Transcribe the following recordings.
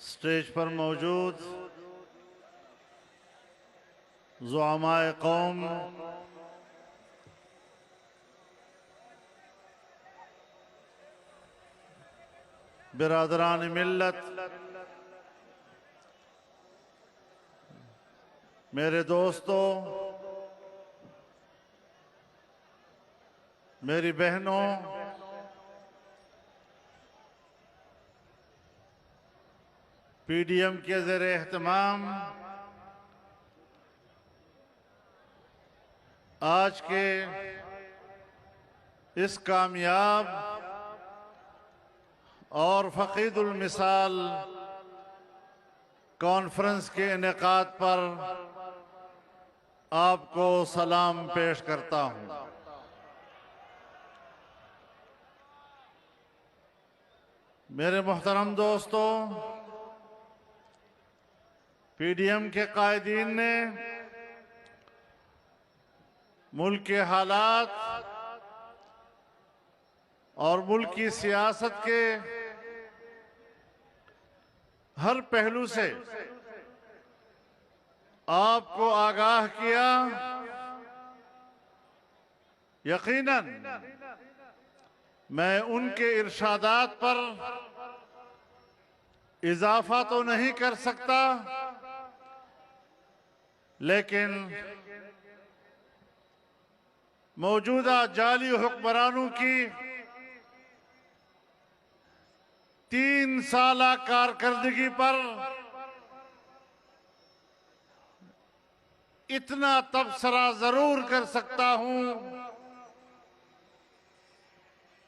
Stage पर मौजूद ज़ुआमाए कौम, बिरादरान मिल्लत, मेरे दोस्तों, मेरी बहनों, पीडीएम के ज़ेर एहतमाम आज के इस कामयाब और फ़क़ीदुल मिसाल कॉन्फ्रेंस के इनेकाद पर आपको सलाम पेश करता हूँ। मेरे मोहतरम दोस्तों, पीडीएम के कायदीन ने मुल्क के हालात और मुल्क की सियासत के हर पहलू से आपको आगाह किया। यकीनन मैं उनके इरशादात पर इजाफा तो नहीं कर सकता, लेकिन मौजूदा जाली हुक्मरानों की 3 साला कारकर्दगी पर इतना तबसरा जरूर कर सकता हूं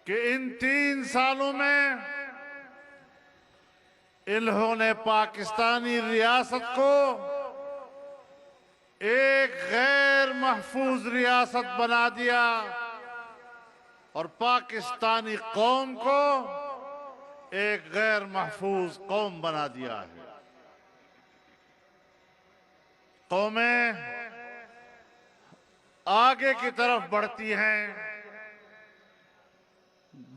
कि इन 3 सालों में इन्होंने पाकिस्तानी रियासत को एक गैर महफूज रियासत बना दिया और पाकिस्तानी कौम को एक गैर महफूज कौम बना दिया है। कौमें आगे की तरफ बढ़ती हैं,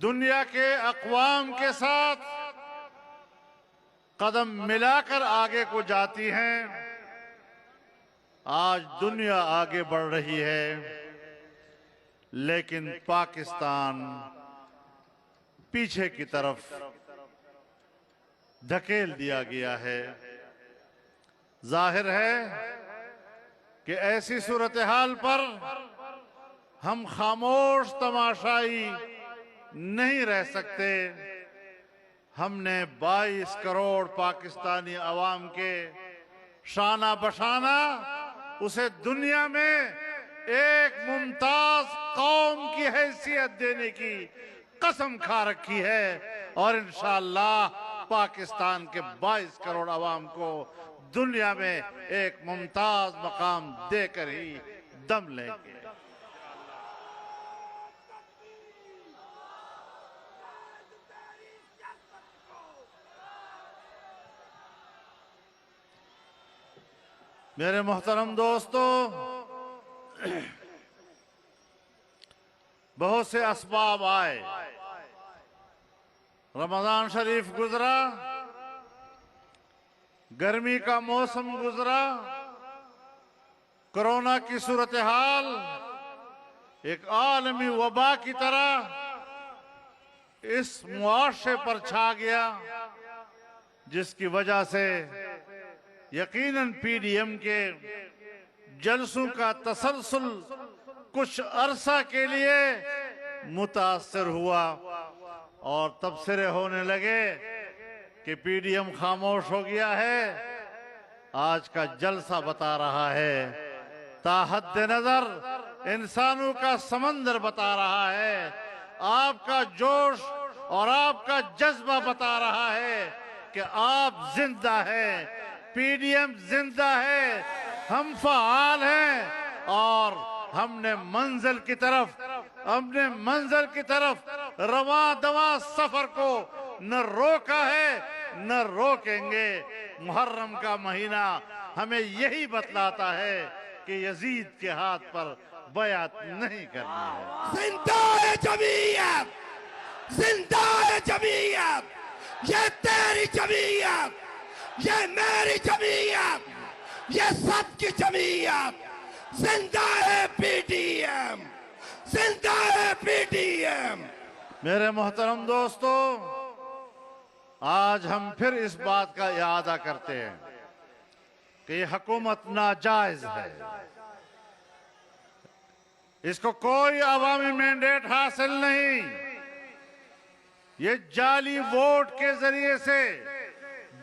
दुनिया के अक़वाम के साथ कदम मिलाकर आगे को जाती हैं। आज दुनिया आगे बढ़ रही है, लेकिन पाकिस्तान पीछे की तरफ धकेल दिया गया है। जाहिर है कि ऐसी सूरत हाल पर हम खामोश तमाशाई नहीं रह सकते। हमने 22 करोड़ पाकिस्तानी अवाम के शाना बशाना उसे दुनिया में एक मुमताज कौम की हैसियत देने की कसम खा रखी है और इंशाअल्लाह पाकिस्तान के 22 करोड़ अवाम को दुनिया में एक मुमताज मकाम देकर ही दम लेंगे। मेरे मोहतरम दोस्तों, बहुत से असबाब आए। रमजान शरीफ गुजरा, गर्मी का मौसम गुजरा, कोरोना की सूरत हाल एक आलमी वबा की तरह इस मुआशरे पर छा गया, जिसकी वजह से यकीनन पीडीएम के जलसों का तसलसल कुछ अरसा के लिए मुतासर हुआ और तबसरे होने लगे कि पीडीएम खामोश हो गया है। आज का जलसा बता रहा है ताहद्द नजर इंसानों का समंदर बता रहा है, आपका जोश और आपका जज्बा बता रहा है कि आप जिंदा हैं, पीडीएम जिंदा है, हम फ़आल हैं और हमने मंजिल की तरफ रवा दवा सफर को न रोका है न रोकेंगे। मुहर्रम का महीना हमें यही बतलाता है कि यजीद के हाथ पर बयात नहीं करनी है। जिंदा है जमीयत, जिंदा है जमीयत, ये तेरी जमीयत, ये मेरी जमीयत, ये सबकी जमीयत। जिंदा है पीडीएम, जिंदा है पीडीएम। मेरे मोहतरम दोस्तों, आज हम फिर इस बात का इरादा करते हैं कि ये हुकूमत नाजायज है, इसको कोई अवामी मैंडेट हासिल नहीं, ये जाली वोट के जरिए से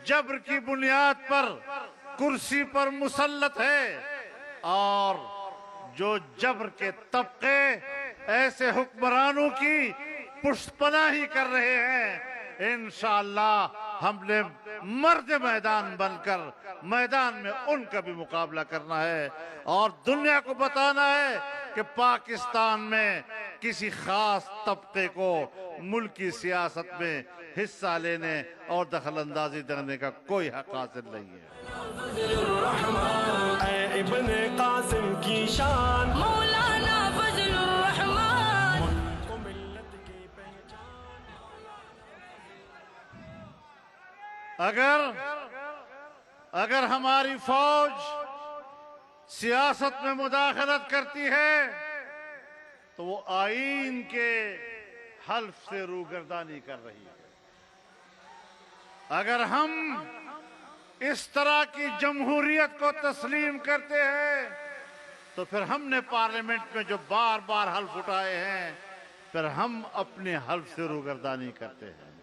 जबर की बुनियाद पर कुर्सी पर मुसल्लत है और जो जबर के तबके ऐसे हुक्मरानों की पुष्टपनाही कर रहे हैं, इंशाअल्लाह हमने मर्द मैदान बनकर मैदान में उनका भी मुकाबला करना है और दुनिया को बताना है कि पाकिस्तान में किसी खास तबके को मुल्क की सियासत में हिस्सा लेने और दखल अंदाजी करने का कोई हक हासिल नहीं है। इब्ने कासिम की शान मौलाना फजलुर रहमान। अगर हमारी फौज सियासत में मुदाखलत करती है तो वो आईन के हल्फ से रूगर्दानी कर रही है। अगर हम इस तरह की जमहूरियत को तस्लीम करते हैं तो फिर हमने पार्लियामेंट में जो बार बार हल्फ उठाए हैं, फिर हम अपने हल्फ से रूगर्दानी करते हैं।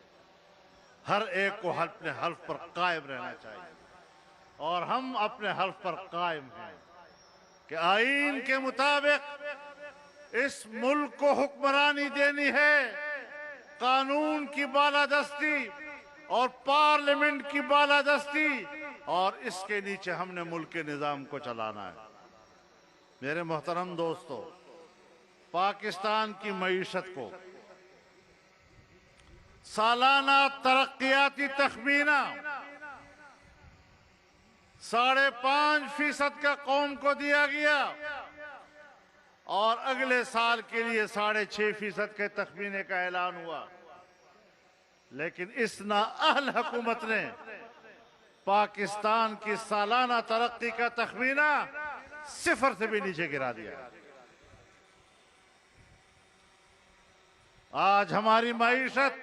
हर एक को अपने हल्फ पर कायम रहना चाहिए और हम अपने हल्फ पर कायम हैं कि आईन के मुताबिक इस मुल्क को हुक्मरानी देनी है, कानून की बालादस्ती और पार्लियामेंट की बालादस्ती, और इसके नीचे हमने मुल्क के निजाम को चलाना है। मेरे मोहतरम दोस्तों, पाकिस्तान की मईशत को सालाना तरक्याती तखमीना 5.5% का कौम को दिया गया और अगले साल के लिए 6.5% के तखमीने का ऐलान हुआ, लेकिन इस नाअहल हुकूमत ने पाकिस्तान की सालाना तरक्की का तखमीना 0 से भी नीचे गिरा दिया। आज हमारी मईशत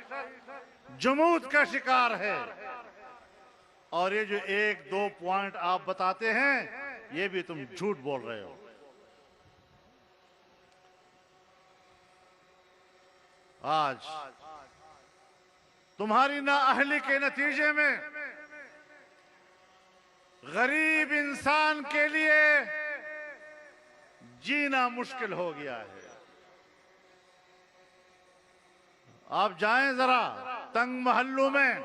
जमूद का शिकार है और ये जो 1-2 पॉइंट आप बताते हैं, ये भी तुम झूठ बोल रहे हो। आज तुम्हारी नाअहली के नतीजे में गरीब इंसान के लिए जीना मुश्किल हो गया है। आप जाएं जरा तंग मोहल्लों में,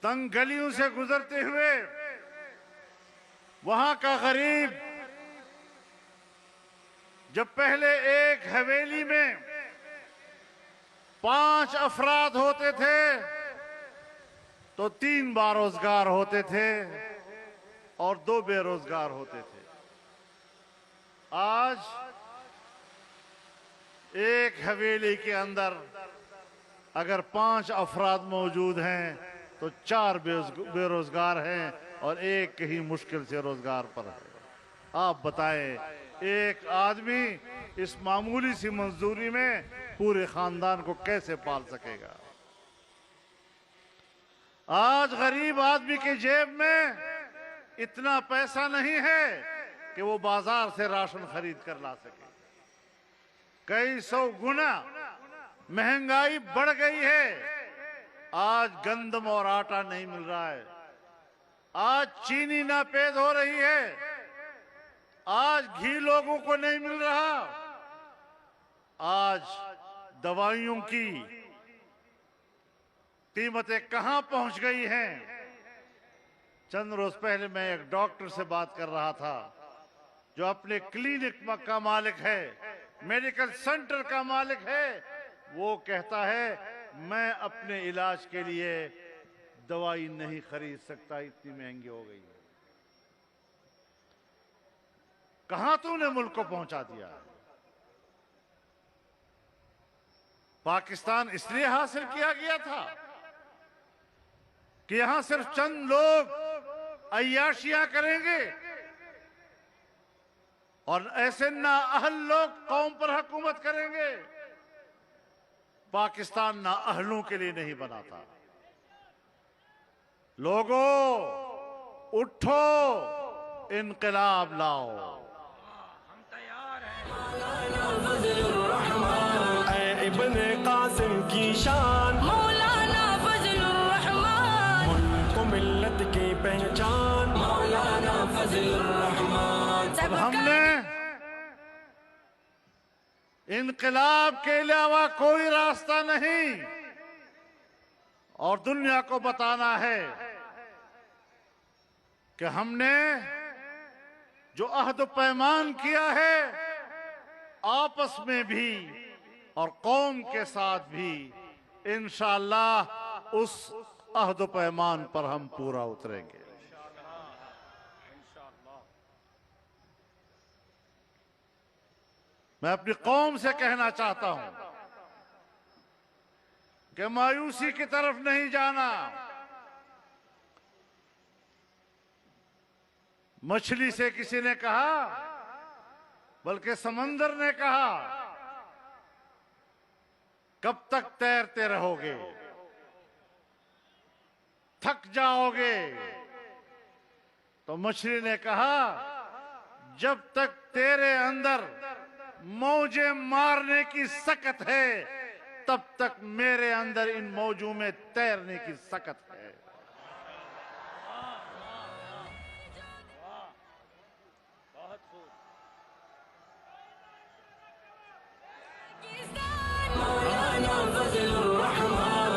तंग गलियों से गुजरते हुए, वहां का गरीब जब पहले एक हवेली में 5 अफराद होते थे तो 3 बारोजगार होते थे और 2 बेरोजगार होते थे। आज एक हवेली के अंदर अगर 5 अफराद मौजूद हैं तो 4 बेरोजगार हैं और एक ही मुश्किल से रोजगार पर है। आप बताएं, एक आदमी इस मामूली सी मजदूरी में पूरे खानदान को कैसे पाल सकेगा? आज गरीब आदमी की जेब में इतना पैसा नहीं है कि वो बाजार से राशन खरीद कर ला सके। कई 100 गुना महंगाई बढ़ गई है। आज गंदम और आटा नहीं मिल रहा है, आज चीनी नापेद हो रही है, आज घी लोगों को नहीं मिल रहा, आज दवाइयों की कीमतें कहां पहुंच गई हैं। चंद रोज पहले मैं एक डॉक्टर से बात कर रहा था जो अपने क्लिनिक का मालिक है, मेडिकल सेंटर का मालिक है। वो कहता है मैं अपने इलाज के लिए दवाई नहीं खरीद सकता, इतनी महंगी हो गई है। कहां तूने मुल्क को पहुंचा दिया। पाकिस्तान इसलिए हासिल किया गया था कि यहां सिर्फ चंद लोग अय्याशियां करेंगे और ऐसे नाअहल लोग कौम पर हुकूमत करेंगे। पाकिस्तान नाअहलों के लिए नहीं बना था। लोगों उठो, इनकलाब लाओ। ऐ इब्ने कासिम की शान, मौलाना फजलुर रहमान, मुल्क मिल्लत की पहचान, मौलाना फजलुर रहमान। अब हमने इनकलाब के अलावा कोई रास्ता नहीं और दुनिया को बताना है कि हमने जो अहद पैमान किया है आपस में भी और कौम के साथ भी, इंशाअल्लाह उस अहद पैमान पर हम पूरा उतरेंगे। मैं अपनी कौम से कहना चाहता हूं कि मायूसी की तरफ नहीं जाना। मछली से किसी ने कहा, बल्कि समंदर ने कहा, कब तक तैरते रहोगे, थक जाओगे। तो मछली ने कहा, जब तक तेरे अंदर मौजें मारने की सकत है तब तक मेरे अंदर इन मौजों में तैरने की सकत है।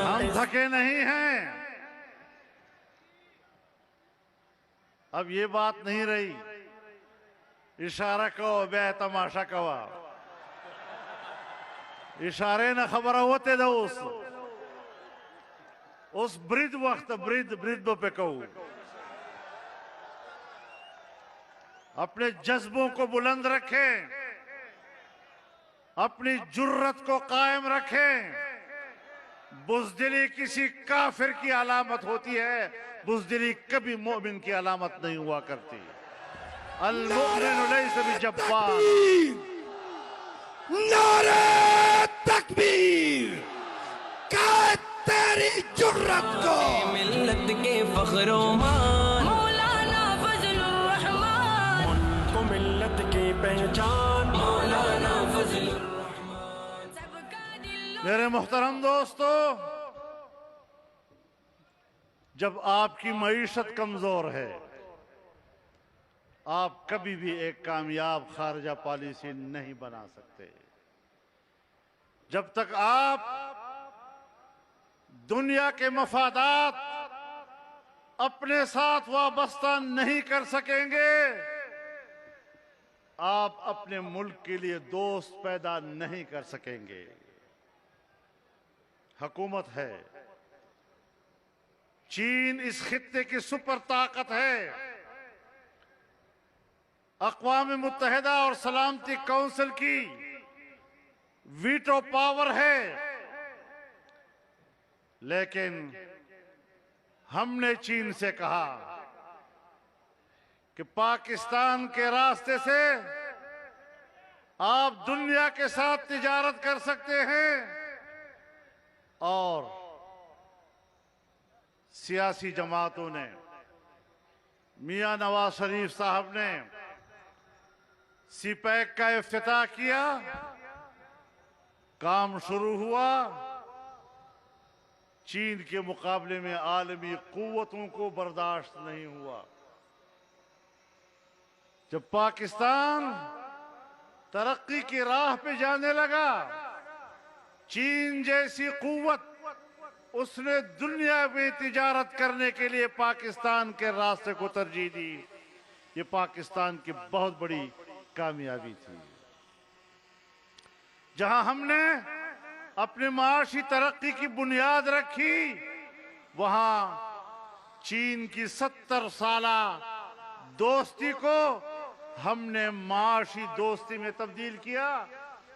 हम थके नहीं हैं। अब ये बात नहीं रही इशारा कहो बे तमाशा कवा, इशारे न खबर होते दो उस ब्रिद वक्त ब्रिद पे कहो। अपने जज्बों को बुलंद रखें, अपनी जुर्रत को कायम रखें। बुज़दिली किसी काफिर की अलामत होती है, बुज़दिली कभी मोमिन की अलामत नहीं हुआ करती। अल-मुमिनु लैसा बिजब्बार। नारे तकबीर का तेरी जुर्रत को, मिल्लत के फख्रो मान, मौलाना फजलुर रहमान, मुल्क मिल्लत की पहचान, मौलाना फजलुर रहमान। सबका दिल मेरे मोहतरम दोस्तों, जब आपकी मईशत कमजोर है आप कभी भी एक कामयाब खारजा पॉलिसी नहीं बना सकते। जब तक आप दुनिया के मफादात अपने साथ वाबस्ता नहीं कर सकेंगे, आप अपने मुल्क के लिए दोस्त पैदा नहीं कर सकेंगे। हुकूमत है, चीन इस खित्ते की सुपर ताकत है। अक़वाम मुत्तहिदा और सलामती काउंसिल की वीटो पावर है, लेकिन हमने चीन से कहा कि पाकिस्तान के रास्ते से आप दुनिया के साथ तिजारत कर सकते हैं और सियासी जमातों ने, मियां नवाज शरीफ साहब ने सीपैक का इफ्तिताह किया, काम शुरू हुआ। चीन के मुकाबले में आलमी कुव्वतों को बर्दाश्त नहीं हुआ। जब पाकिस्तान तरक्की की राह पे जाने लगा, चीन जैसी कुव्वत उसने दुनिया में तिजारत करने के लिए पाकिस्तान के रास्ते को तरजीह दी। ये पाकिस्तान की बहुत बड़ी कामयाबी थी। जहां हमने अपनी माशी तरक्की की बुनियाद रखी, वहां चीन की 70 साला दोस्ती को हमने माशी दोस्ती में तब्दील किया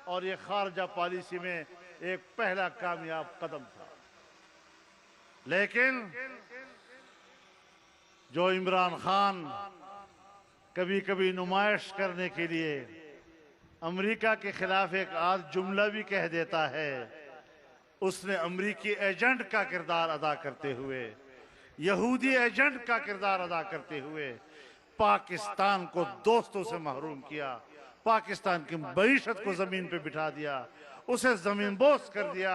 और ये खारजा पॉलिसी में एक पहला कामयाब कदम था। लेकिन जो इमरान खान कभी कभी नुमाइश करने के लिए अमेरिका के खिलाफ एक आध जुमला भी कह देता है, उसने अमेरिकी एजेंट का किरदार अदा करते हुए, यहूदी एजेंट का किरदार अदा करते हुए पाकिस्तान को दोस्तों से महरूम किया, पाकिस्तान की मईशत को जमीन पे बिठा दिया, उसे जमीन बोस कर दिया।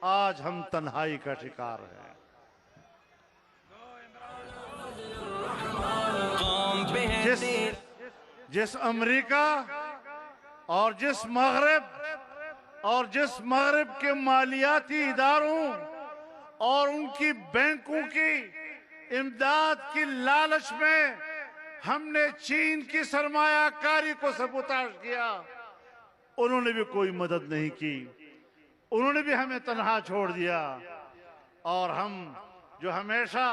आज हम तन्हाई का शिकार हैं। जिस अमेरिका और जिस मगरब के मालियाती इदारों और उनकी बैंकों की इमदाद की लालच में हमने चीन की सरमायाकारी को सबूताज किया, उन्होंने भी कोई मदद नहीं की, उन्होंने भी हमें तन्हा छोड़ दिया। और हम जो हमेशा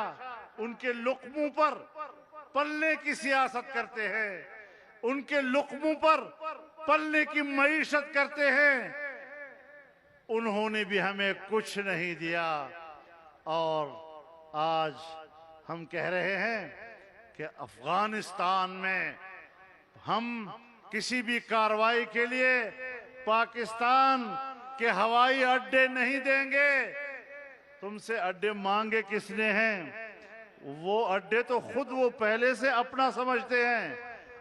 उनके लुक्मों पर पलने की सियासत करते हैं, उनके लुक्मों पर पलने की मईशत करते हैं, उन्होंने भी हमें कुछ नहीं दिया। और आज हम कह रहे हैं कि अफगानिस्तान में हम किसी भी कार्रवाई के लिए पाकिस्तान के हवाई अड्डे नहीं देंगे। तुमसे अड्डे मांगे किसने हैं? वो अड्डे तो खुद वो पहले से अपना समझते हैं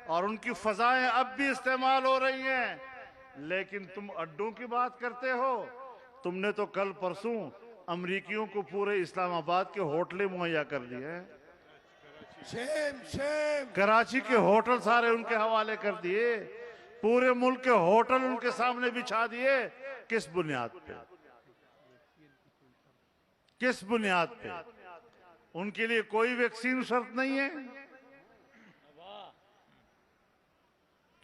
और उनकी फजाएं अब भी इस्तेमाल हो रही हैं, लेकिन तुम अड्डों की बात करते हो। तुमने तो कल परसों अमरीकियों को पूरे इस्लामाबाद के होटलें मुहैया कर दिए हैं। कराची के होटल सारे उनके हवाले कर दिए, पूरे मुल्क के होटल उनके सामने बिछा दिए। किस बुनियाद पे? किस बुनियाद पे? उनके लिए कोई वैक्सीन शर्त नहीं है।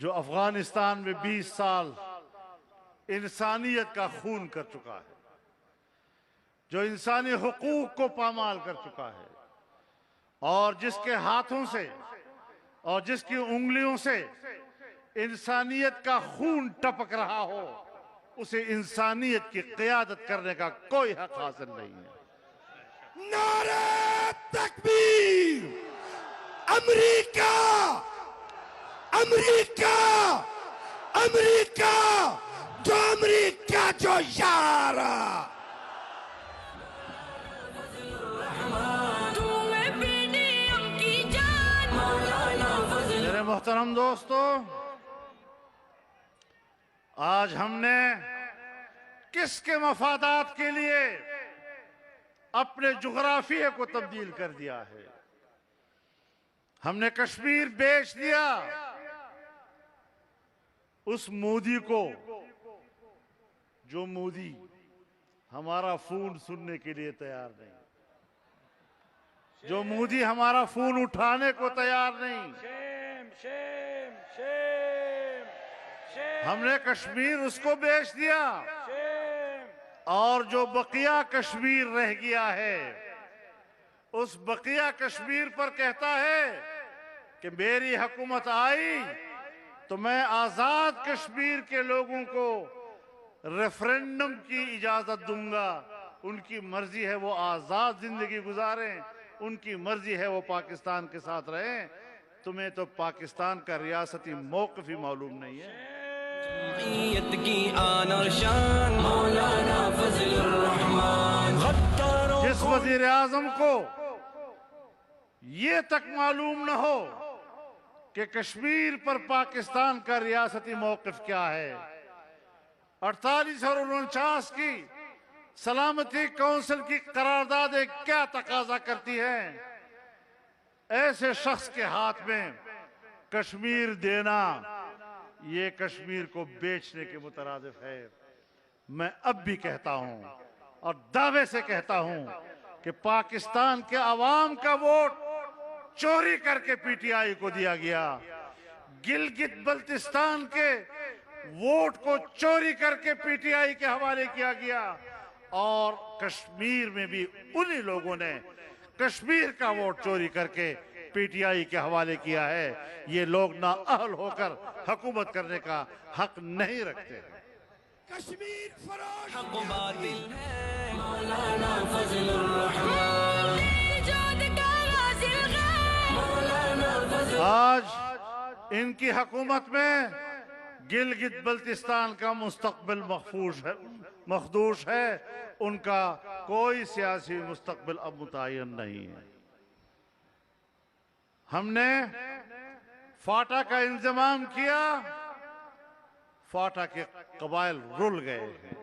जो अफगानिस्तान में 20 साल इंसानियत का खून कर चुका है, जो इंसानी हुकूक को पामाल कर चुका है, और जिसके हाथों से और जिसकी उंगलियों से इंसानियत का खून टपक रहा हो, उसे इंसानियत की क़ियादत करने का कोई हक हासिल नहीं है। नारे तकबीर! अमेरिका, अमेरिका, अमेरिका, जो अमेरिका जो यारा। मेरे मोहतरम दोस्तों, आज हमने किसके मफादात के लिए अपने जुग्राफिया को तब्दील कर दिया है? हमने कश्मीर बेच दिया उस मोदी को, जो मोदी हमारा फोन सुनने के लिए तैयार नहीं, जो मोदी हमारा फोन उठाने को तैयार नहीं। हमने कश्मीर उसको बेच दिया, और जो बकिया कश्मीर रह गया है, उस बकिया कश्मीर पर कहता है कि मेरी हुकूमत आई तो मैं आजाद कश्मीर के लोगों को रेफरेंडम की इजाजत दूंगा। उनकी मर्जी है वो आजाद जिंदगी गुजारें, उनकी मर्जी है वो पाकिस्तान के साथ रहें। तुम्हें तो पाकिस्तान का रियासती मौक़िफ़ ही मालूम नहीं है। की आन और शान मौलाना फजलुर रहमान। जिस वजीर आजम को ये तक मालूम न हो कि कश्मीर पर पाकिस्तान का रियासती मौक़िफ़ क्या है। 48 और 49 की सलामती काउंसिल की करारदादें क्या तकाजा करती हैं? ऐसे शख्स के हाथ में कश्मीर देना ये कश्मीर को बेचने के मुतरादिफ है। मैं अब भी कहता हूं और दावे से कहता हूं कि पाकिस्तान के अवाम का वोट चोरी करके पीटीआई को दिया गया। गिलगित बल्तिस्तान के वोट को चोरी करके पीटीआई के हवाले किया गया और कश्मीर में भी उन्हीं लोगों ने कश्मीर का वोट चोरी करके पीटीआई के हवाले किया है। ये लोग नाअहल होकर हुकूमत करने का हक नहीं रखते। कश्मीर फरोश हक बातिल है मौलाना फजलुर रहमान इजाद का गाजिल है मौलाना फजल। आज इनकी हुकूमत में गिलगित बल्तिस्तान का मुस्तकबिल मखदूश है। उनका कोई सियासी मुस्तकबिल अब मुतय्यन नहीं है। हमने फाटा का इंतजाम किया, फाटा के कबाइल रुल गए हैं।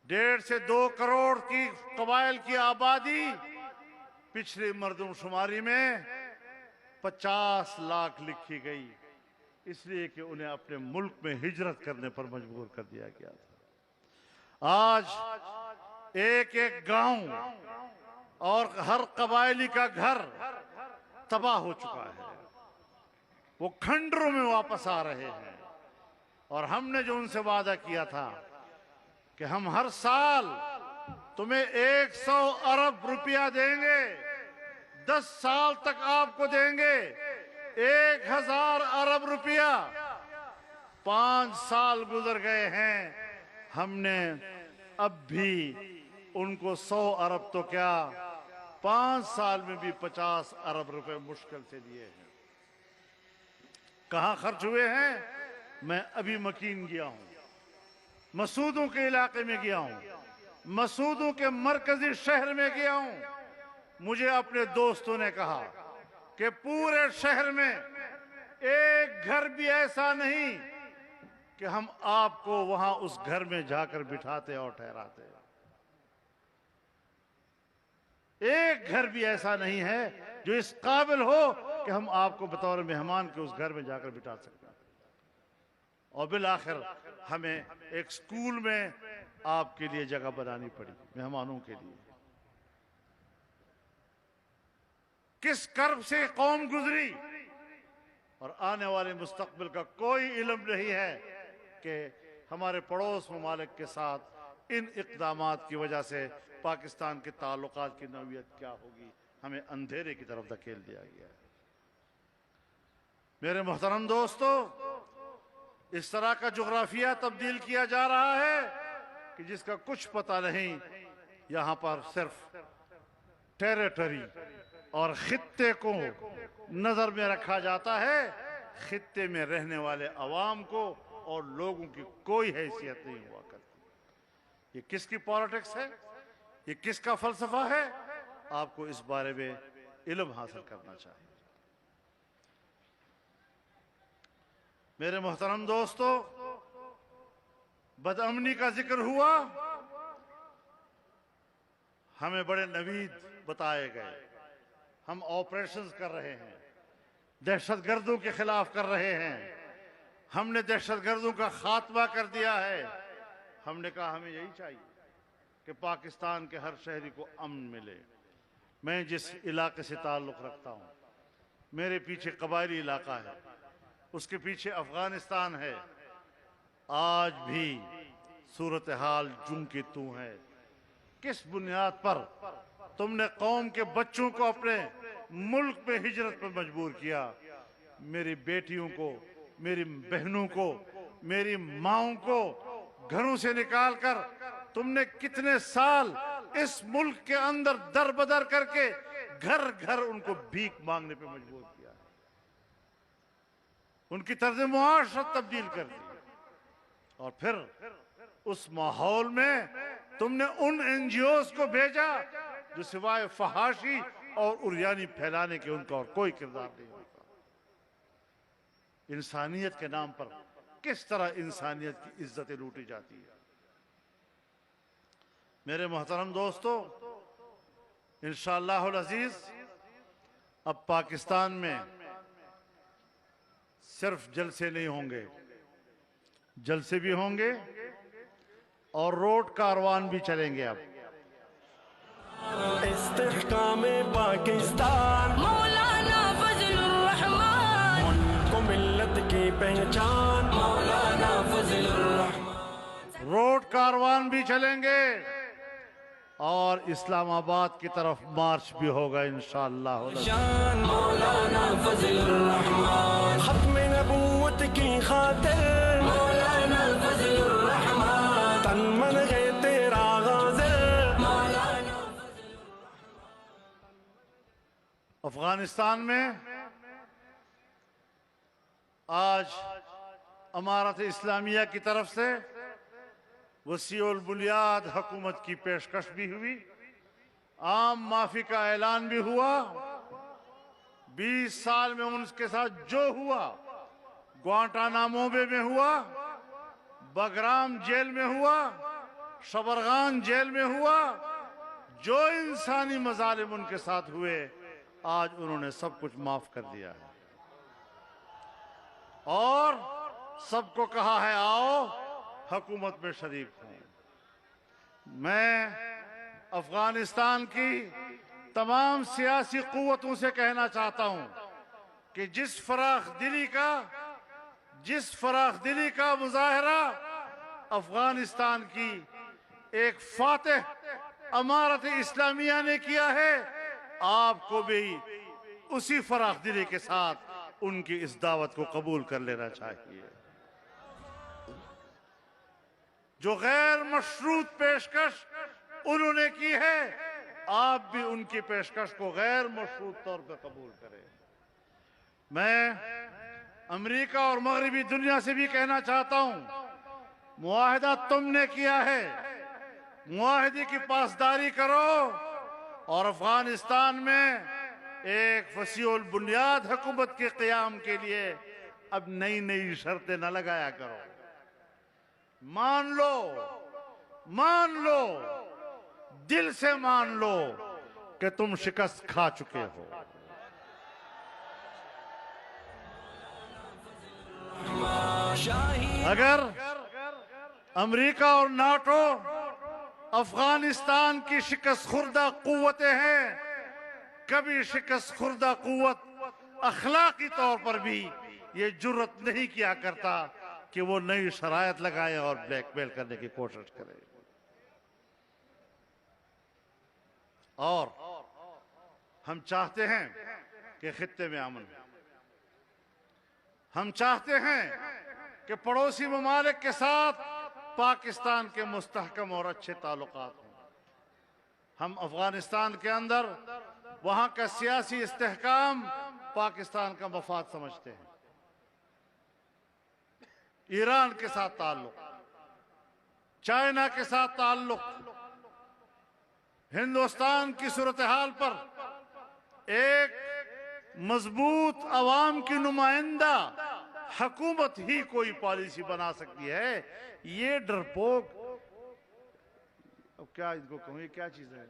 1.5 से 2 करोड़ की कबाइल की आबादी पिछली मर्दमशुमारी में 50 लाख लिखी गई, इसलिए कि उन्हें अपने मुल्क में हिजरत करने पर मजबूर कर दिया गया था। आज एक एक गांव और हर कबायली का घर तबाह हो चुका है। वो खंडरों में वापस आ रहे हैं और हमने जो उनसे वादा किया था कि हम हर साल तुम्हें 100 अरब रुपया देंगे, 10 साल तक आपको देंगे 1000 अरब रुपया। 5 साल गुजर गए हैं, हमने अब भी उनको 100 अरब तो क्या 5 साल में भी 50 अरब रुपए मुश्किल से दिए हैं। कहां खर्च हुए हैं? मैं अभी मकीन गया हूं, मसूदों के इलाके में गया हूं, मसूदों के मरकजी शहर में गया हूं। मुझे अपने दोस्तों ने कहा कि पूरे शहर में एक घर भी ऐसा नहीं कि हम आपको वहां उस घर में जाकर बिठाते और ठहराते। एक घर भी ऐसा नहीं है जो इस काबिल हो कि हम आपको बतौर मेहमान के उस घर में जाकर बिठा सकते हैं। और बिल आखिर हमें एक स्कूल में आपके लिए जगह बनानी पड़ी मेहमानों के लिए। किस कर्ब से कौम गुजरी और आने वाले मुस्तकबिल का कोई इल्म नहीं है कि हमारे पड़ोस ममालिक के साथ इन इक़दामात की वजह से पाकिस्तान के ताल्लुकात की नौइयत क्या होगी। हमें अंधेरे की तरफ धकेल दिया गया है। मेरे मोहतरम दोस्तों, इस तरह का जुग्राफिया तब्दील किया जा रहा है कि जिसका कुछ पता नहीं। यहां पर सिर्फ टेरिटरी और खित्ते को नजर में रखा जाता है, खित्ते में रहने वाले अवाम को और लोगों की कोई हैसियत नहीं हुआ करती। ये किसकी पॉलिटिक्स है? ये किसका फलसफा है? आपको इस बारे में इल्म हासिल करना चाहिए। मेरे मोहतरम दोस्तों, बदअमनी का जिक्र हुआ, हमें बड़े नवीद बताए गए। हम ऑपरेशंस कर रहे हैं, दहशतगर्दों के खिलाफ कर रहे हैं। हमने दहशतगर्दों का खात्मा कर दिया है। हमने कहा हमें यही चाहिए कि पाकिस्तान के हर शहरी को अमन मिले। मैं जिस इलाके से ताल्लुक़ रखता हूँ, मेरे पीछे कबायली इलाका है, उसके पीछे अफगानिस्तान है। आज भी सूरत हाल जूं की तूं है। किस बुनियाद पर तुमने कौम के बच्चों को अपने मुल्क में हिजरत पर मजबूर किया? मेरी बेटियों को, मेरी बहनों को, मेरी माओं को घरों से निकालकर तुमने कितने साल इस मुल्क के अंदर दर बदर करके घर घर उनको भीख मांगने पे मजबूर किया, उनकी तर्ज मुआशरत तब्दील कर दी। और फिर उस माहौल में तुमने उन एनजीओज को भेजा जो सिवाय फहाशी और उरियानी फैलाने के उनका और कोई किरदार नहीं होता। इंसानियत के नाम पर किस तरह इंसानियत की इज्जतें लूटी जाती है। मेरे मोहतरम दोस्तों, इंशाअल्लाहुल अजीज अब पाकिस्तान में सिर्फ जलसे नहीं होंगे, जलसे भी होंगे और रोड कारवान भी चलेंगे। अब इस्तिहकाम पाकिस्तान मौलाना फजलुर रहमान, मुल्क मिल्लत की पहचान मौलाना फजलुर रहमान। रोड कारवान भी चलेंगे और इस्लामाबाद की तरफ मार्च भी होगा इंशाअल्लाह। शान मौलाना फजलुर रहमान, खत्म नबूवत की खातिर मौलाना फजलुर रहमान, तन मन है तेरा गाज़िल। मौलाना अफगानिस्तान में आज अमारत इस्लामिया की तरफ से वसीउल बुनियाद हुकूमत की पेशकश भी हुई, आम माफी का ऐलान भी हुआ। 20 साल में उनके साथ जो हुआ, ग्वांटानामो बे में हुआ, बगराम जेल में हुआ, शबरगान जेल में हुआ, जो इंसानी मजालिम उनके साथ हुए, आज उन्होंने सब कुछ माफ कर दिया है और सबको कहा है आओ हुकूमत में शरीक हूं। मैं अफगानिस्तान की तमाम सियासी कुव्वतों से कहना चाहता हूं कि जिस फराख दिली का मुजाहरा अफगानिस्तान की एक फातेह अमारत इस्लामिया ने किया है, आपको भी उसी फराख दिली के साथ उनकी इस दावत को कबूल कर लेना चाहिए। जो गैर मशरूत पेशकश उन्होंने की है, आप भी उनकी पेशकश को गैर मशरूत तौर पर कबूल करें। मैं अमेरिका और मगरबी दुनिया से भी कहना चाहता हूं, मुआहदा तुमने किया है, मुआहदे की पासदारी करो और अफगानिस्तान में एक वसीउल बुनियाद हुकूमत के क़याम के लिए अब नई नई शर्तें न लगाया करो। मान लो, दिल से मान लो कि तुम शिकस्त खा चुके हो। अगर अमेरिका और नाटो अफगानिस्तान की शिकस्त खुर्दा कुव्वतें हैं, कभी शिकस्त खुर्दा कुव्वत अखलाकी तौर पर भी ये जुर्रत नहीं किया करता कि वो नई शरायत लगाए और ब्लैकमेल करने की कोशिश करे। और हम चाहते हैं कि खित्ते में अमन हो। हम चाहते हैं कि पड़ोसी ममालिक के साथ पाकिस्तान के मुस्तहकम और अच्छे ताल्लुकात हों। हम अफगानिस्तान के अंदर वहां का सियासी इस्तेहकाम पाकिस्तान का मफाद समझते हैं। ईरान के साथ ताल्लुक, चाइना के साथ ताल्लुक, हिंदुस्तान की सूरत हाल पर एक मजबूत अवाम की नुमाइंदा हुकूमत ही कोई पॉलिसी बना सकती है। ये डरपोक, अब क्या इनको कहूं, ये क्या चीज है?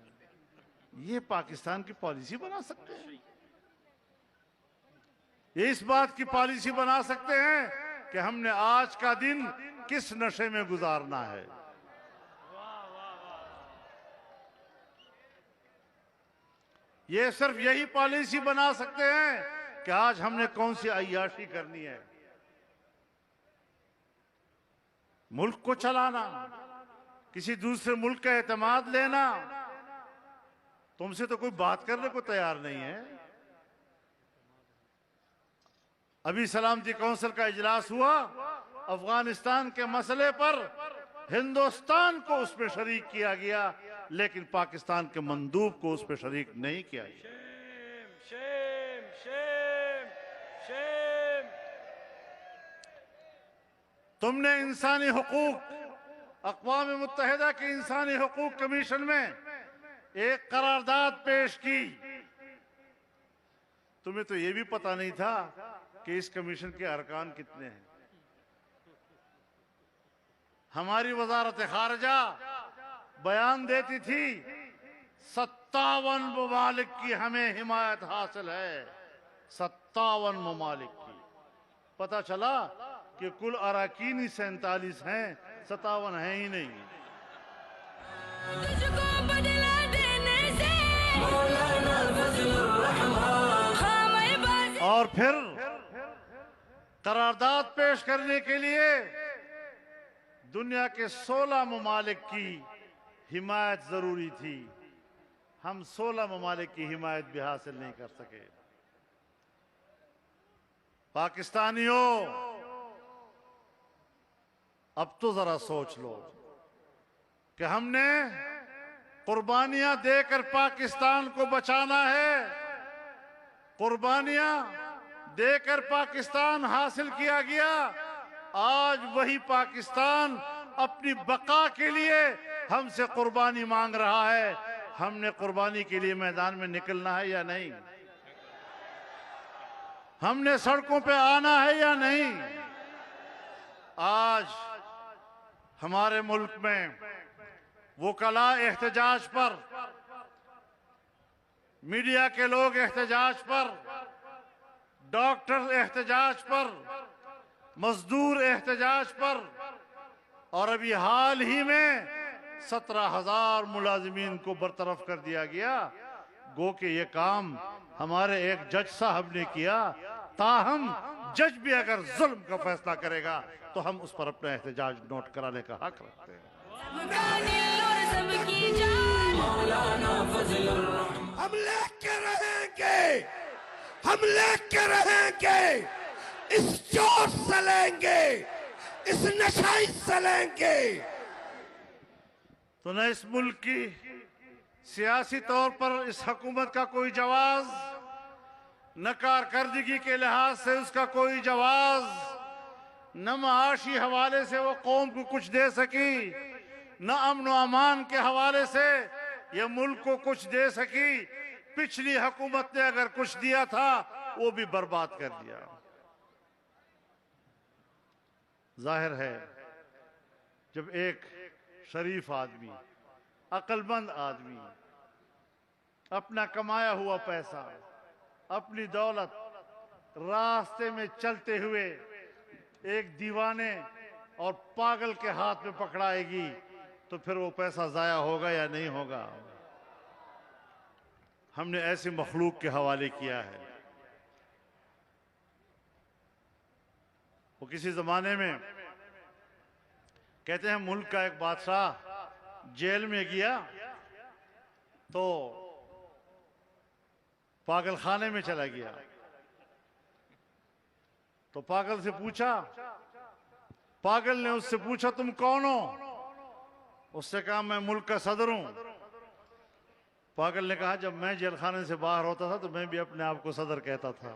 ये पाकिस्तान की पॉलिसी बना सकते हैं? ये इस बात की पॉलिसी बना सकते हैं कि हमने आज का दिन किस नशे में गुजारना है। ये सिर्फ यही पॉलिसी बना सकते हैं कि आज हमने कौन सी अय्याशी करनी है। मुल्क को चलाना, किसी दूसरे मुल्क का एतमाद लेना, तुमसे तो कोई बात करने को तैयार नहीं है। अभी सलामती काउंसिल का इजलास हुआ, अफगानिस्तान के मसले पर हिंदुस्तान को उसमें शरीक किया गया, लेकिन पाकिस्तान के मंदूब को उसमें शरीक नहीं किया गया। तुमने इंसानी हुकूक, अक़वाम मुत्तहिदा के इंसानी हुकूक कमीशन में एक करारदाद पेश की। तुम्हें तो यह भी पता नहीं था कि इस कमीशन के अरकान कितने हैं। हमारी वजारत खारजा बयान देती थी 57 ममालिक की हमें हिमायत हासिल है। 57 ममालिक की। पता चला कि कुल अराकीन ही 47 हैं, 57 हैं ही नहीं। तुझको बदला देने से मौलाना फजलुर रहमान। हाँ मैं बाजी और फिर करारदाद पेश करने के लिए दुनिया के 16 ममालिक की हिमायत जरूरी थी। हम 16 ममालिक की हिमायत भी हासिल नहीं कर सके। पाकिस्तानियों, अब तो जरा सोच लो कि हमने कुर्बानियां देकर पाकिस्तान को बचाना है। कुर्बानियां देकर पाकिस्तान हासिल किया गया। आज वही पाकिस्तान अपनी बका के लिए हमसे कुर्बानी मांग रहा है। हमने कुर्बानी के लिए मैदान में निकलना है या नहीं? हमने सड़कों पे आना है या नहीं? आज हमारे मुल्क में वकला एहतजाज पर, मीडिया के लोग एहतजाज पर, डॉक्टर एहतजाज पर, मजदूर एहतजाज पर, और अभी हाल ही में 17,000 मुलाजिमीन को बरतरफ कर दिया गया। गो कि ये काम हमारे एक जज साहब ने किया। ताहम जज भी अगर जुल्म का फैसला करेगा तो हम उस पर अपना एहतजाज नोट कराने का हक रखते हैं। सबका दिल और सबकी जान मौलाना फजलुर रहमान। हम लेके रहेंगे, हम लेके रहेंगे, इस जोर से लेंगे, इस नशाई से लेंगे। तो न इस मुल्क की सियासी तौर पर इस हुकूमत का कोई जवाब, न कारकर्दगी के लिहाज से उसका कोई जवाब, न माशी हवाले से वो कौम को कुछ दे सकी, न अमन व अमान के हवाले से ये मुल्क को कुछ दे सकी। पिछली हुकूमत ने अगर कुछ दिया था वो भी बर्बाद कर दिया। जाहिर है जब एक शरीफ आदमी, अक्लमंद आदमी अपना कमाया हुआ पैसा, अपनी दौलत रास्ते में चलते हुए एक दीवाने और पागल के हाथ में पकड़ाएगी तो फिर वो पैसा जाया होगा या नहीं होगा? हमने ऐसे मखलूक के हवाले किया है। वो किसी जमाने में कहते हैं मुल्क का एक बादशाह जेल में गया तो पागल खाने में चला गया। तो पागल से पूछा, पागल ने उससे पूछा तुम कौन हो? उससे कहा मैं मुल्क का सदर हूं। पागल ने कहा जब मैं जेल खाने से बाहर होता था तो मैं भी अपने आप को सदर कहता था।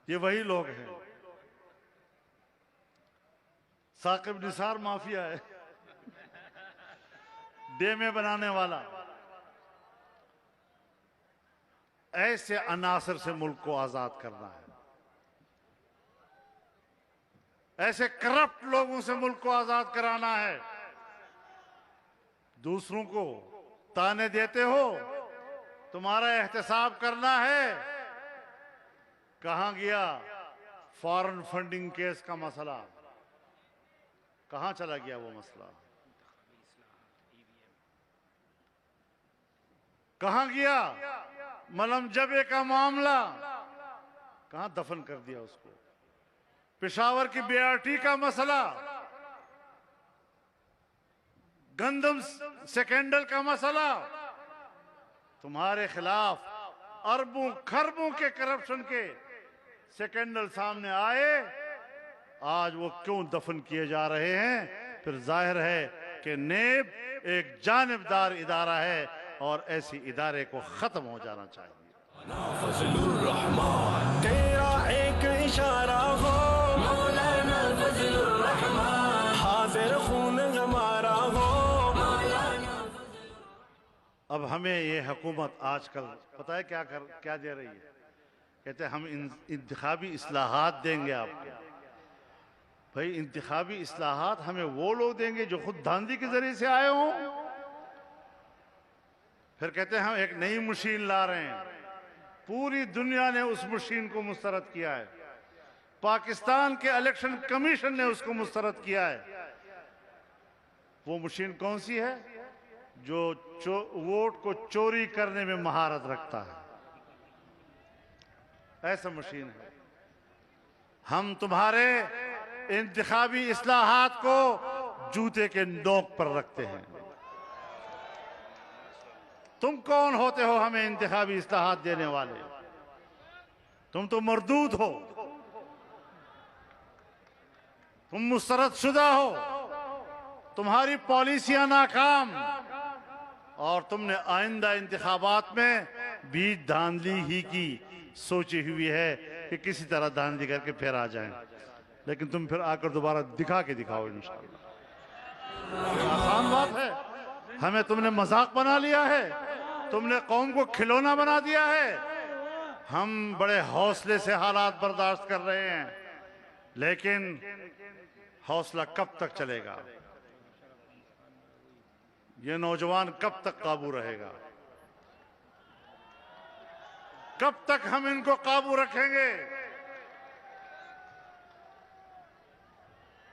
ये वही लोग हैं। साकिब निसार माफिया है, डेमे बनाने वाला। ऐसे अनासर से मुल्क को आजाद करना है। ऐसे करप्ट लोगों से मुल्क को आजाद कराना है। दूसरों को ताने देते हो, तुम्हारा एहतसाब करना है। कहां गया फॉरेन फंडिंग केस का मसला? कहां चला गया वो मसला? कहां गया मलम जबे का मामला? कहां दफन कर दिया उसको? पेशावर की बीआरटी का मसला, गंदम स्कैंडल का मसला, तुम्हारे खिलाफ अरबों खरबों के करप्शन के स्कैंडल सामने आए। आज वो क्यों दफन किए जा रहे हैं? फिर जाहिर है कि नेब एक जानिबदार इदारा है और ऐसी इदारे को खत्म हो जाना चाहिए। फजलुर रहमान तेरा एक इशारा हो, मौलाना फजलुर रहमान। हाजिर खून हमारा हो। अब हमें ये हुकूमत आजकल पता है क्या दे रही है? कहते हैं हम इंतखाबी इस्लाहात देंगे आपको। भाई इंतखाबी इस्लाहात हमें वो लोग देंगे जो खुद धांधली के जरिए से आए हों। फिर कहते हैं हम एक नई मशीन ला रहे हैं। पूरी दुनिया ने उस मशीन को मुस्तरद किया है, पाकिस्तान के इलेक्शन कमीशन ने उसको मुस्तरद किया है। वो मशीन कौन सी है? जो वोट को चोरी करने में महारत रखता है, ऐसा मशीन है। हम तुम्हारे इंतखाबी इस्लाहात को जूते के नोक पर रखते हैं। तुम कौन होते हो हमें इंतखाबी इस्लाहात देने वाले? तुम तो मरदूद हो, तुम मुस्तरद शुदा हो, तुम्हारी पॉलिसियां नाकाम, और तुमने आइंदा इंतखाबात में भी धांधली ही की सोची हुई है कि किसी तरह धांधली करके फिर आ जाएं। लेकिन तुम फिर आकर दोबारा दिखा के दिखाओ इंशाअल्लाह। आसान बात है। हमें तुमने मजाक बना लिया है, तुमने कौम को खिलौना बना दिया है। हम बड़े हौसले से हालात बर्दाश्त कर रहे हैं, लेकिन हौसला कब तक चलेगा? ये नौजवान कब तक काबू रहेगा? कब तक हम इनको काबू रखेंगे?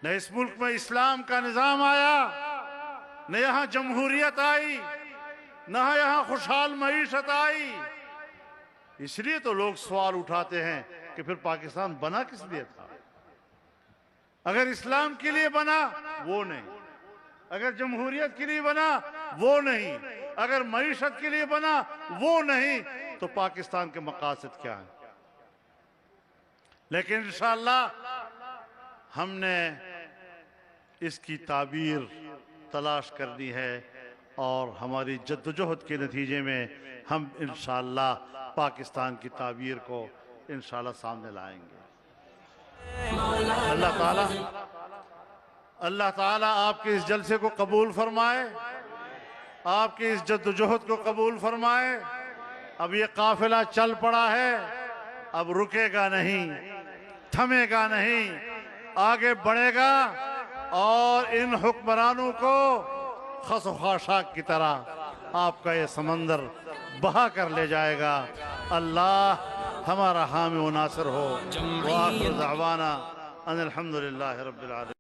न इस मुल्क में इस्लाम का निजाम आया, न यहां जमहूरियत आई, न यहां खुशहाल मईशत आई। इसलिए तो लोग सवाल उठाते हैं कि फिर पाकिस्तान बना किस लिए था? अगर इस्लाम के लिए बना वो नहीं, अगर जमहूरियत के लिए बना वो नहीं, अगर मईशत के लिए बना वो नहीं, तो पाकिस्तान के मकासद क्या है? लेकिन इंशाअल्लाह हमने इसकी ताबीर तलाश करनी है, और हमारी जद्दोजहद के नतीजे में हम इंशाअल्लाह पाकिस्तान की ताबीर को इंशाअल्लाह सामने लाएंगे। अल्लाह ताला आपके इस जलसे को कबूल फरमाए, आपकी इस जद्दोजहद को कबूल फरमाए। अब ये काफिला चल पड़ा है, अब रुकेगा नहीं, थमेगा नहीं, आगे बढ़ेगा और इन हुक्मरानों को खस खाशाक की तरह आपका ये समंदर बहा कर ले जाएगा। अल्लाह हमारा हामी व नासिर हो। व आखिर दअवाना अनिल हम्दुलिल्लाहि रब्बिल आलमीन।